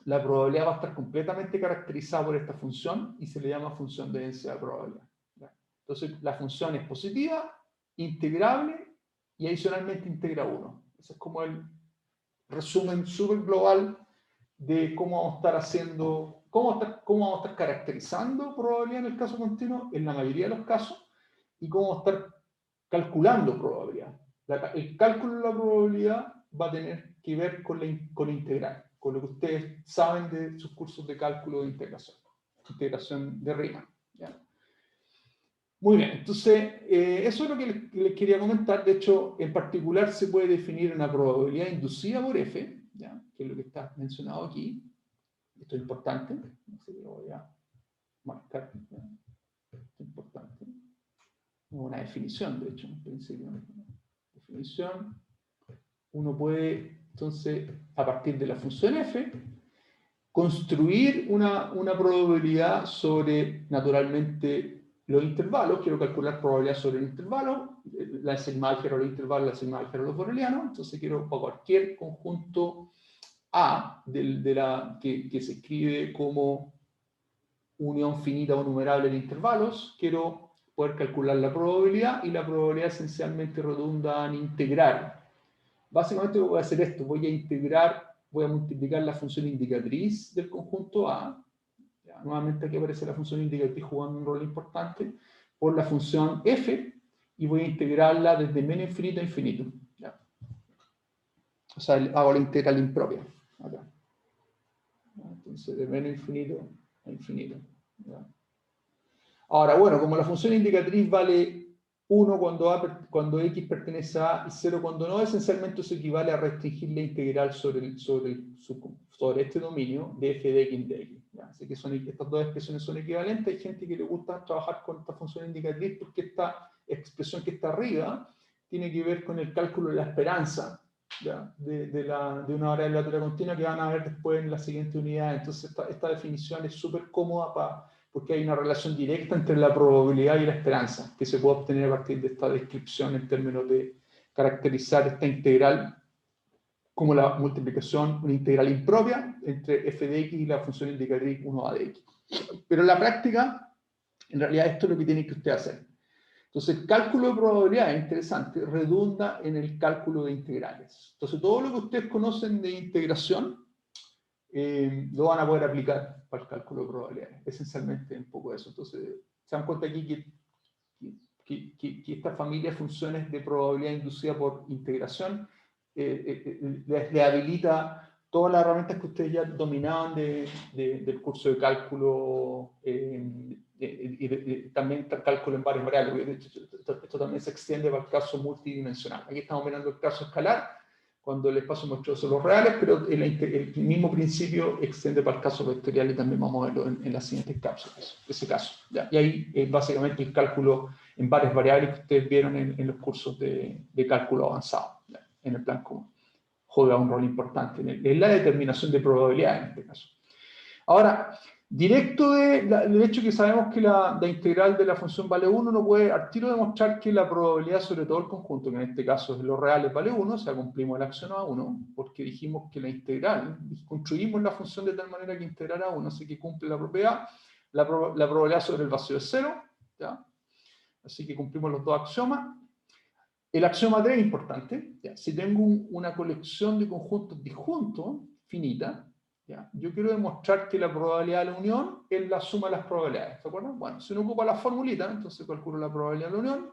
la probabilidad va a estar completamente caracterizada por esta función y se le llama función de densidad de probabilidad. Entonces, la función es positiva, integrable y adicionalmente integra 1. Ese es como el resumen súper global de cómo vamos a estar haciendo, cómo vamos a estar caracterizando probabilidad en el caso continuo, en la mayoría de los casos, y cómo vamos a estar calculando probabilidad. El cálculo de la probabilidad va a tener que ver con la integral, con lo que ustedes saben de sus cursos de cálculo de integración de Riemann. ¿Ya? Muy bien, entonces eso es lo que les quería comentar. De hecho, en particular se puede definir una probabilidad inducida por f, ¿ya? Que es lo que está mencionado aquí. Esto es importante, así que lo voy a marcar. ¿Ya? Esto es importante. Una definición, de hecho, en principio. Definición. Uno puede, entonces, a partir de la función f, construir una probabilidad sobre, naturalmente, los intervalos. Quiero calcular probabilidad sobre el intervalo, la sigma álgebra de los intervalos, la sigma álgebra de los borelianos. Entonces quiero para cualquier conjunto A que se escribe como unión finita o numerable de intervalos, quiero poder calcular la probabilidad y la probabilidad esencialmente redunda en integrar. Básicamente voy a hacer esto, voy a multiplicar la función indicatriz del conjunto A. Ya, nuevamente aquí aparece la función indicatriz jugando un rol importante, por la función f, y voy a integrarla desde menos infinito a infinito. ¿Ya? O sea, hago la integral impropia. Acá. Entonces, de menos infinito a infinito. ¿Ya? Ahora, bueno, como la función indicatriz vale 1 cuando x pertenece a A y 0 cuando no, esencialmente eso equivale a restringir la integral sobre este dominio de f de x de x. ¿Ya? Así que estas dos expresiones son equivalentes. Hay gente que le gusta trabajar con esta función indicatriz porque esta expresión que está arriba tiene que ver con el cálculo de la esperanza, ¿ya? de una variable aleatoria continua que van a ver después en la siguiente unidad. Entonces esta definición es súper cómoda porque hay una relación directa entre la probabilidad y la esperanza que se puede obtener a partir de esta descripción en términos de caracterizar esta integral como la multiplicación, una integral impropia entre f de x y la función indicatriz 1a de x. Pero en la práctica, en realidad esto es lo que tiene que usted hacer. Entonces, el cálculo de probabilidad es interesante, redunda en el cálculo de integrales. Entonces, todo lo que ustedes conocen de integración lo van a poder aplicar para el cálculo de probabilidades. Esencialmente un poco eso. Entonces, se dan cuenta aquí que esta familia de funciones de probabilidad inducida por integración le habilita todas las herramientas que ustedes ya dominaban del curso de cálculo y también cálculo en varias variables. De hecho, esto también se extiende para el caso multidimensional. Aquí estamos mirando el caso escalar, cuando el espacio muestreado son los reales, pero el mismo principio extiende para el caso vectorial y también vamos a verlo en las siguientes cápsulas, ese caso. ¿Ya? Y ahí básicamente el cálculo en varias variables que ustedes vieron en los cursos de cálculo avanzado, ¿ya? En el plan común. Juega un rol importante en la determinación de probabilidad en este caso. Ahora, directo del hecho que sabemos que la integral de la función vale 1, no puede al tiro demostrar que la probabilidad sobre todo el conjunto, que en este caso es los reales, vale 1, o sea, cumplimos el axioma 1, porque dijimos que la integral, construimos la función de tal manera que integrar a 1, así que cumple la propiedad, la probabilidad sobre el vacío es 0, ¿ya? Así que cumplimos los dos axiomas. El axioma 3 es importante. ¿Ya? Si tengo una colección de conjuntos disjuntos, finita, ¿ya? Yo quiero demostrar que la probabilidad de la unión es la suma de las probabilidades. ¿Se acuerdan? Bueno, si uno ocupa la formulita, entonces calculo la probabilidad de la unión,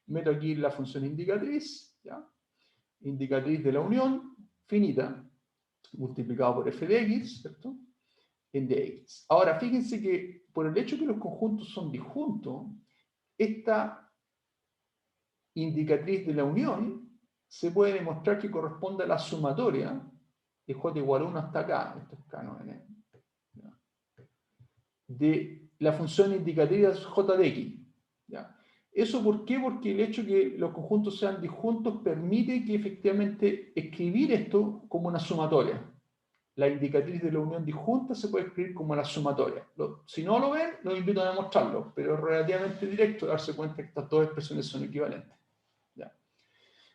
meto aquí la función indicatriz, ¿ya? Indicatriz de la unión, finita, multiplicado por f de x, ¿cierto? En dx. Ahora, fíjense que por el hecho que los conjuntos son disjuntos, esta indicatriz de la unión se puede demostrar que corresponde a la sumatoria de j igual a 1 hasta acá, esto es k, no, n, de la función indicativa j de x. ¿Ya? ¿Eso por qué? Porque el hecho de que los conjuntos sean disjuntos permite que efectivamente escribir esto como una sumatoria. La indicatriz de la unión disjunta se puede escribir como la sumatoria. Si no lo ven, los invito a demostrarlo, pero es relativamente directo darse cuenta que estas dos expresiones son equivalentes. ¿Ya?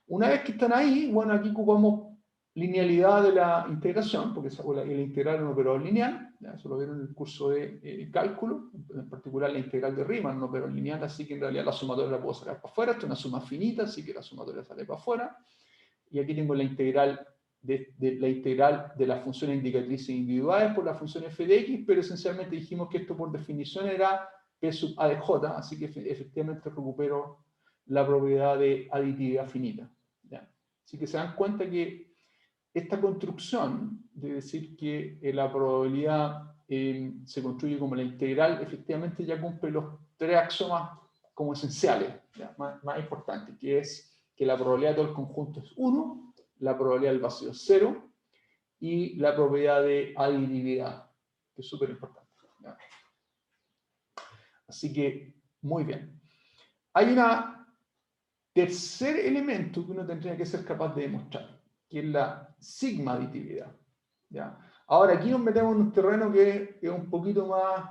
Una vez que están ahí, bueno, aquí ocupamos linealidad de la integración, porque el integral es un operador lineal, ¿ya? Eso lo vieron en el curso de cálculo, en particular la integral de Riemann, un operador lineal, así que en realidad la sumatoria la puedo sacar para afuera, esto es una suma finita, así que la sumatoria sale para afuera, y aquí tengo la integral de las funciones indicatrices individuales por la función f de x, pero esencialmente dijimos que esto por definición era p sub a de j, así que efectivamente recupero la propiedad de aditividad finita. ¿Ya? Así que se dan cuenta que esta construcción de decir que la probabilidad se construye como la integral, efectivamente ya cumple los tres axiomas como esenciales, más importantes, que es que la probabilidad de todo el conjunto es 1, la probabilidad del vacío es 0 y la propiedad de aditividad, que es súper importante. ¿Ya? Así que, muy bien. Hay un tercer elemento que uno tendría que ser capaz de demostrar, que es la sigma aditividad. ¿Ya? Ahora, aquí nos metemos en un terreno que es un poquito más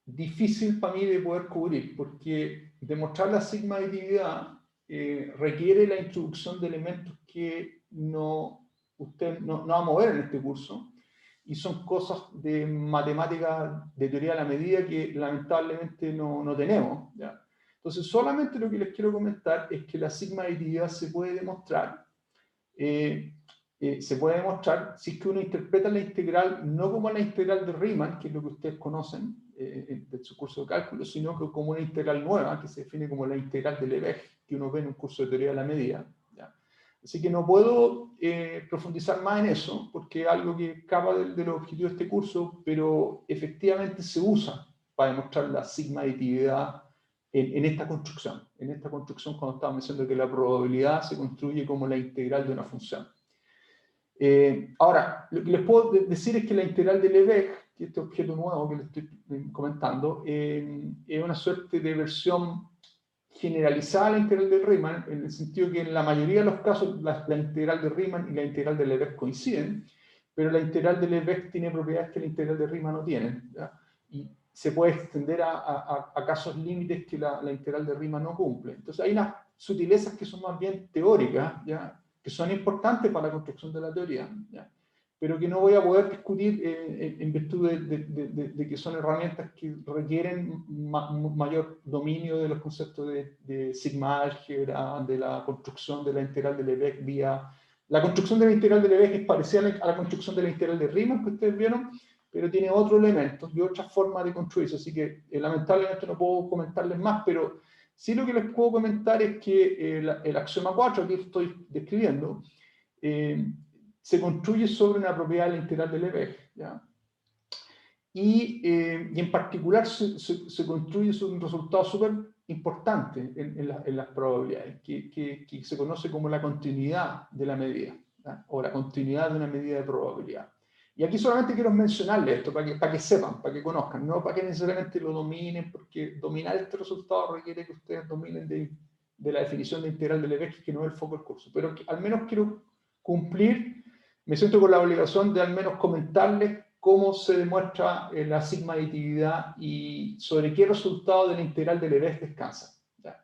difícil para mí de poder cubrir, porque demostrar la sigma aditividad requiere la introducción de elementos que usted no va a mover en este curso, y son cosas de matemática de teoría de la medida que lamentablemente no tenemos. ¿Ya? Entonces, solamente lo que les quiero comentar es que la sigma aditividad se puede demostrar si es que uno interpreta la integral no como la integral de Riemann, que es lo que ustedes conocen de su curso de cálculo, sino que como una integral nueva, que se define como la integral de Lebesgue, que uno ve en un curso de teoría de la medida. ¿Ya? Así que no puedo profundizar más en eso, porque es algo que escapa de los objetivos de este curso, pero efectivamente se usa para demostrar la sigma aditividad en esta construcción. En esta construcción, cuando estábamos diciendo que la probabilidad se construye como la integral de una función. Ahora, lo que les puedo decir es que la integral de Lebesgue, que este objeto nuevo que les estoy comentando, es una suerte de versión generalizada de la integral de Riemann, en el sentido que en la mayoría de los casos la integral de Riemann y la integral de Lebesgue coinciden, pero la integral de Lebesgue tiene propiedades que la integral de Riemann no tiene. ¿Ya? Y se puede extender a casos límites que la integral de Riemann no cumple. Entonces hay unas sutilezas que son más bien teóricas, ¿ya? Que son importantes para la construcción de la teoría, ¿ya? Pero que no voy a poder discutir en virtud de que son herramientas que requieren mayor dominio de los conceptos de sigma álgebra, de la construcción de la integral de Lebesgue vía La construcción de la integral de Lebesgue es parecida a la construcción de la integral de Riemann que ustedes vieron, pero tiene otro elemento y otra forma de construirse, así que lamentablemente no puedo comentarles más, pero sí lo que les puedo comentar es que el axioma 4 que estoy describiendo se construye sobre una propiedad de la integral de Lebesgue, ¿ya? Y en particular se construye sobre un resultado súper importante en las probabilidades, que se conoce como la continuidad de la medida, ¿ya? O la continuidad de una medida de probabilidad. Y aquí solamente quiero mencionarles esto para que sepan, para que conozcan, no para que necesariamente lo dominen, porque dominar este resultado requiere que ustedes dominen de la definición de integral de Lebesgue, que no es el foco del curso. Pero al menos quiero cumplir, me siento con la obligación de al menos comentarles cómo se demuestra la sigma aditividad y sobre qué resultado de la integral de Lebesgue descansa. ¿Ya?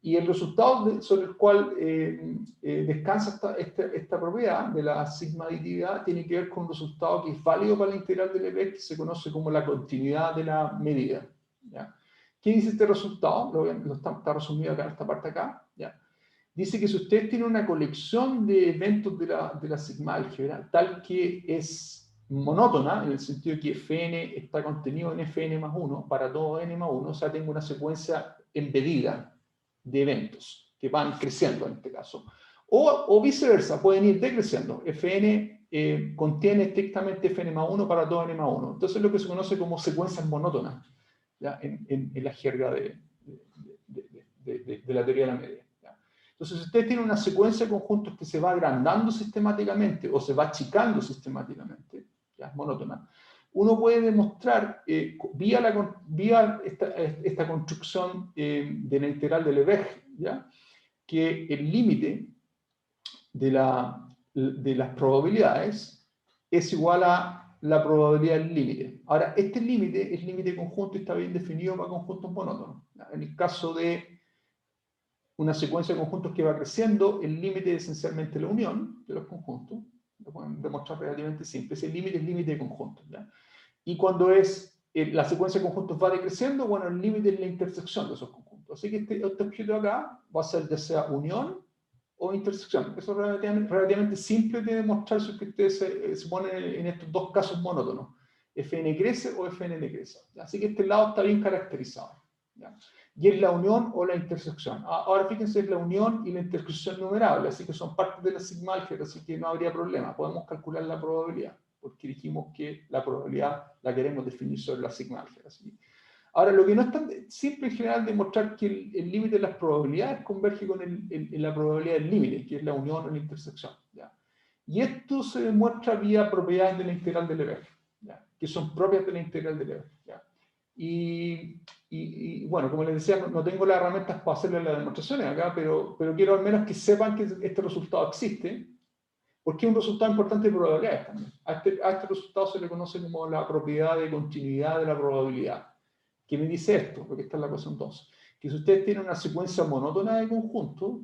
Y el resultado sobre el cual descansa esta propiedad de la sigma aditividad tiene que ver con un resultado que es válido para la integral de Lebesgue, que se conoce como la continuidad de la medida. ¿Ya? ¿Qué dice este resultado? Está resumido acá en esta parte acá. ¿Ya? Dice que si ustedes tienen una colección de eventos de la sigma álgebra, tal que es monótona, en el sentido de que Fn está contenido en Fn más 1 para todo n más 1, o sea, tengo una secuencia embedida de eventos que van creciendo en este caso. O viceversa, pueden ir decreciendo. Fn contiene estrictamente Fn más 1 para todo n más 1. Entonces es lo que se conoce como secuencias monótonas, ¿ya? En la jerga de la teoría de la media. Entonces, si usted tiene una secuencia de conjuntos que se va agrandando sistemáticamente o se va achicando sistemáticamente, ya es monótona, uno puede demostrar vía esta construcción de la integral de Lebesgue, ¿ya? Que el límite de las probabilidades es igual a la probabilidad del límite. Ahora, este límite es límite conjunto y está bien definido para conjuntos monótonos. ¿Ya? En el caso de una secuencia de conjuntos que va creciendo, el límite es esencialmente la unión de los conjuntos, lo pueden demostrar relativamente simple, ese límite es límite de conjuntos, ¿ya? Y cuando la secuencia de conjuntos va decreciendo, bueno, el límite es la intersección de esos conjuntos. Así que este objeto acá va a ser ya sea unión o intersección. Eso es relativamente simple de demostrar si ustedes se ponen en estos dos casos monótonos. Fn crece o Fn decrece. Así que este lado está bien caracterizado, ¿ya? Y es la unión o la intersección. Ahora fíjense, es la unión y la intersección numerable, así que son partes de la sigma álgebra, así que no habría problema. Podemos calcular la probabilidad, porque dijimos que la probabilidad la queremos definir sobre la sigma álgebra. ¿Sí? Ahora, lo que no es tan simple en general es demostrar que el límite de las probabilidades converge con la probabilidad del límite, que es la unión o la intersección, ¿ya? Y esto se demuestra vía propiedades de la integral de Lebesgue, ¿ya? Que son propias de la integral de Lebesgue, ¿ya? Y bueno, como les decía, no tengo las herramientas para hacerles las demostraciones acá, pero quiero al menos que sepan que este resultado existe, porque es un resultado importante de probabilidades también. A este resultado se le conoce como la propiedad de continuidad de la probabilidad. ¿Qué me dice esto? Porque está en la ecuación 2. Que si ustedes tienen una secuencia monótona de conjuntos,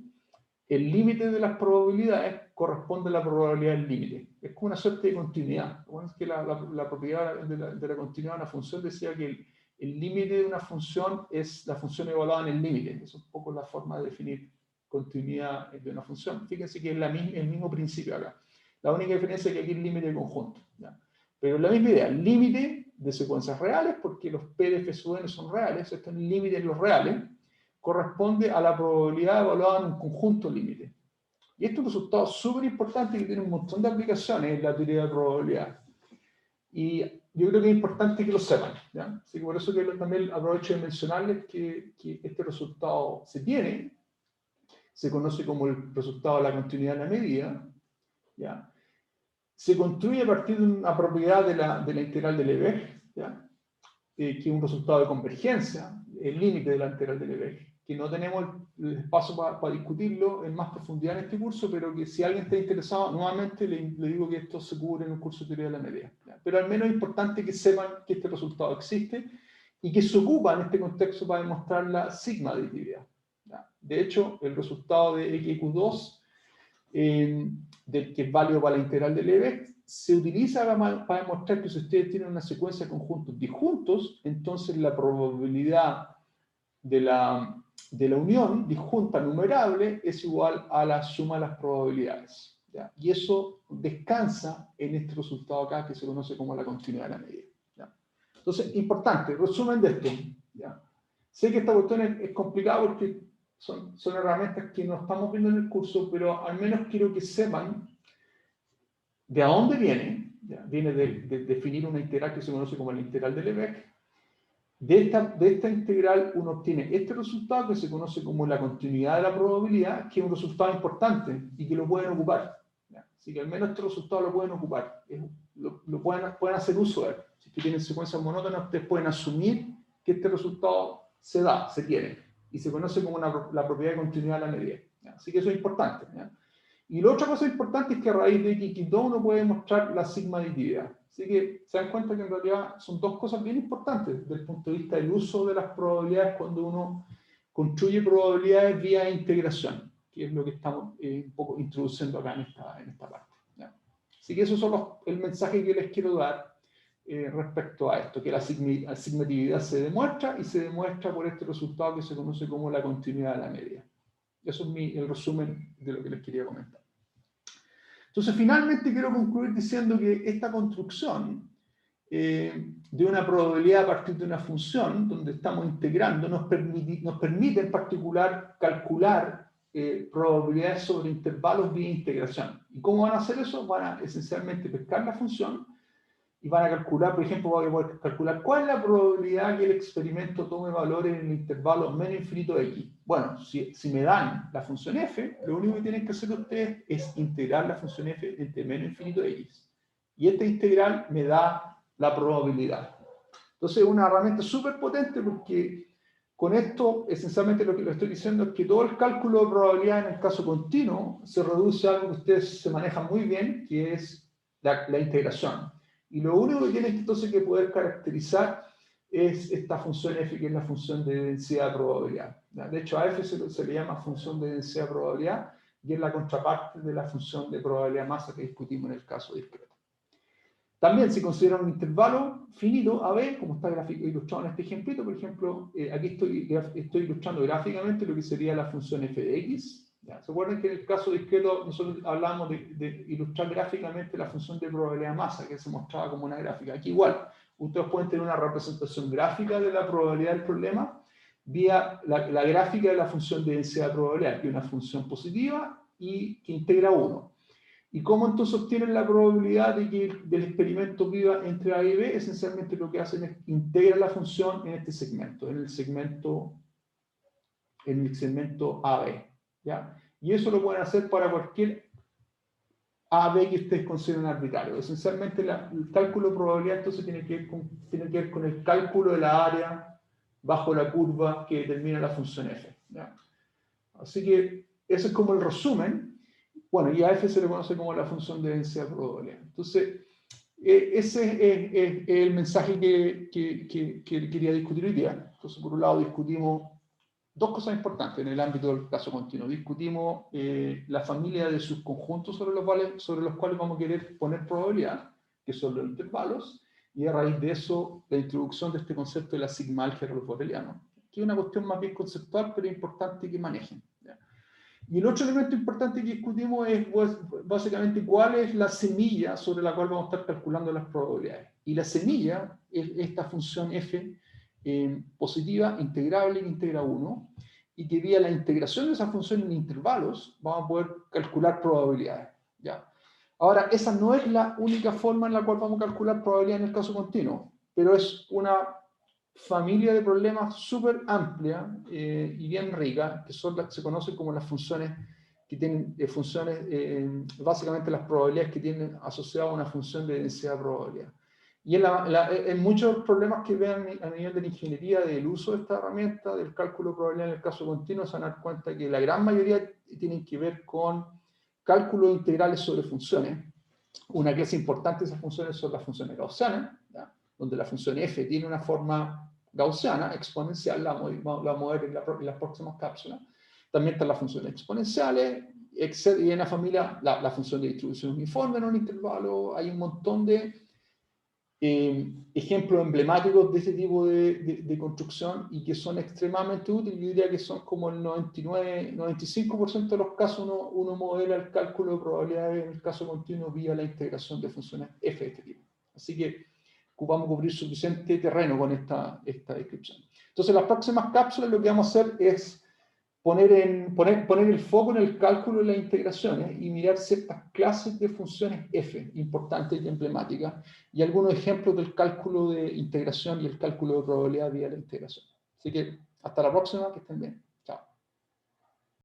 el límite de las probabilidades corresponde a la probabilidad del límite. Es como una suerte de continuidad. Bueno, es que la propiedad de la continuidad de una función decía que el límite de una función es la función evaluada en el límite. Esa es un poco la forma de definir continuidad de una función. Fíjense que es el mismo principio acá. La única diferencia es que aquí el límite de conjunto, ¿ya? Pero la misma idea, el límite de secuencias reales, porque los P de F sub n son reales, esto es el límite de los reales, corresponde a la probabilidad evaluada en un conjunto límite. Y esto es un resultado súper importante que tiene un montón de aplicaciones en la teoría de probabilidad. Y yo creo que es importante que lo sepan, ¿ya? Así que por eso que también aprovecho de mencionarles que este resultado se conoce como el resultado de la continuidad de la medida, ¿ya? Se construye a partir de una propiedad de la integral de Lebesgue, ¿ya? Que es un resultado de convergencia, el límite de la integral de Lebesgue, que no tenemos el espacio para discutirlo en más profundidad en este curso, pero que si alguien está interesado, nuevamente le digo que esto se cubre en un curso de teoría de la media. ¿Ya? Pero al menos es importante que sepan que este resultado existe y que se ocupa en este contexto para demostrar la sigma aditividad. ¿Ya? De hecho, el resultado de XQ2, que es válido para la integral de Lebesgue, se utiliza para demostrar que si ustedes tienen una secuencia de conjuntos disjuntos, entonces la probabilidad de la unión disjunta numerable es igual a la suma de las probabilidades. ¿ya? Y eso descansa en este resultado acá que se conoce como la continuidad de la medida, ¿ya? Entonces, importante, resumen de esto, ¿ya? Sé que esta cuestión es complicada porque son herramientas que no estamos viendo en el curso, pero al menos quiero que sepan de a dónde viene. ¿Ya? Viene de definir una integral que se conoce como la integral de Lebesgue. De esta integral uno obtiene este resultado que se conoce como la continuidad de la probabilidad, que es un resultado importante y que lo pueden ocupar. ¿Ya? Así que al menos este resultado lo pueden ocupar. Lo pueden hacer uso de él. Si tienen secuencias monótonas, ustedes pueden asumir que este resultado se tiene. Y se conoce como la propiedad de continuidad de la medida. ¿Ya? Así que eso es importante. ¿Ya? Y la otra cosa importante es que a raíz de X2 uno puede mostrar la sigma aditividad. Así que se dan cuenta que en realidad son dos cosas bien importantes desde el punto de vista del uso de las probabilidades cuando uno construye probabilidades vía integración, que es lo que estamos un poco introduciendo acá en esta parte. ¿Ya? Así que eso es el mensaje que les quiero dar respecto a esto, que la sigmatividad se demuestra y se demuestra por este resultado que se conoce como la continuidad de la media. Eso es el resumen de lo que les quería comentar. Entonces, finalmente quiero concluir diciendo que esta construcción de una probabilidad a partir de una función, donde estamos integrando, nos permite en particular calcular probabilidades sobre intervalos vía integración. ¿Y cómo van a hacer eso? Van a esencialmente pescar la función y van a calcular, por ejemplo, van a poder calcular cuál es la probabilidad que el experimento tome valores en el intervalo menos infinito de x. Bueno, si me dan la función f, lo único que tienen que hacer ustedes es integrar la función f entre menos infinito de x. Y esta integral me da la probabilidad. Entonces es una herramienta súper potente porque con esto, esencialmente lo que estoy diciendo es que todo el cálculo de probabilidad en el caso continuo se reduce a algo que ustedes se manejan muy bien, que es la integración. Y lo único que tienen entonces que poder caracterizar es esta función f, que es la función de densidad de probabilidad. De hecho, a f se le llama función de densidad de probabilidad y es la contraparte de la función de probabilidad masa que discutimos en el caso discreto. También, si consideran un intervalo finito, AB, como está ilustrado en este ejemplito, por ejemplo, aquí estoy ilustrando gráficamente lo que sería la función f de x. ¿Ya? ¿Se acuerdan que en el caso discreto nosotros hablamos de ilustrar gráficamente la función de probabilidad masa, que se mostraba como una gráfica? Aquí igual, ustedes pueden tener una representación gráfica de la probabilidad del problema vía la gráfica de la función de densidad de probabilidad, que es una función positiva y que integra 1. ¿Y cómo entonces obtienen la probabilidad de que el experimento viva entre A y B? Esencialmente lo que hacen es integrar la función en este segmento, en el segmento AB. ¿Ya? Y eso lo pueden hacer para cualquier AB que ustedes consideren arbitrario. Esencialmente el cálculo de probabilidad entonces tiene que ver con el cálculo de la área bajo la curva que determina la función f. ¿Ya? Así que ese es como el resumen. Bueno, y a f se le conoce como la función de densidad de probabilidad. Entonces, ese es el mensaje que quería discutir hoy día. Entonces, por un lado, discutimos dos cosas importantes en el ámbito del caso continuo. Discutimos la familia de subconjuntos sobre los cuales vamos a querer poner probabilidad, que son los intervalos, y a raíz de eso, la introducción de este concepto de la sigma álgebra de los borelianos, que es una cuestión más bien conceptual, pero importante que manejen. ¿Ya? Y el otro elemento importante que discutimos es básicamente cuál es la semilla sobre la cual vamos a estar calculando las probabilidades. Y la semilla es esta función f positiva, integrable, que integra 1, y que vía la integración de esa función en intervalos vamos a poder calcular probabilidades. ¿Ya? Ahora, esa no es la única forma en la cual vamos a calcular probabilidad en el caso continuo, pero es una familia de problemas súper amplia y bien rica, que se conocen como las funciones que tienen básicamente las probabilidades que tienen asociadas a una función de densidad de probabilidad. Y en muchos problemas que vean a nivel de la ingeniería del uso de esta herramienta, del cálculo de probabilidad en el caso continuo, se van a dar cuenta que la gran mayoría tienen que ver con cálculos integrales sobre funciones. Una clase importante de esas funciones son las funciones gaussianas, ¿ya? Donde la función f tiene una forma gaussiana, exponencial, la vamos a ver en las próximas cápsulas. También están las funciones exponenciales, y en la familia la función de distribución uniforme en un intervalo. Hay un montón de ejemplos emblemáticos de este tipo de construcción y que son extremadamente útiles. Yo diría que son como el 95% de los casos uno modela el cálculo de probabilidades en el caso continuo vía la integración de funciones f de este tipo. Así que ocupamos cubrir suficiente terreno con esta descripción. Entonces, las próximas cápsulas lo que vamos a hacer es poner el foco en el cálculo de las integraciones y mirar ciertas clases de funciones f, importantes y emblemáticas, y algunos ejemplos del cálculo de integración y el cálculo de probabilidad vía la integración. Así que, hasta la próxima, que estén bien.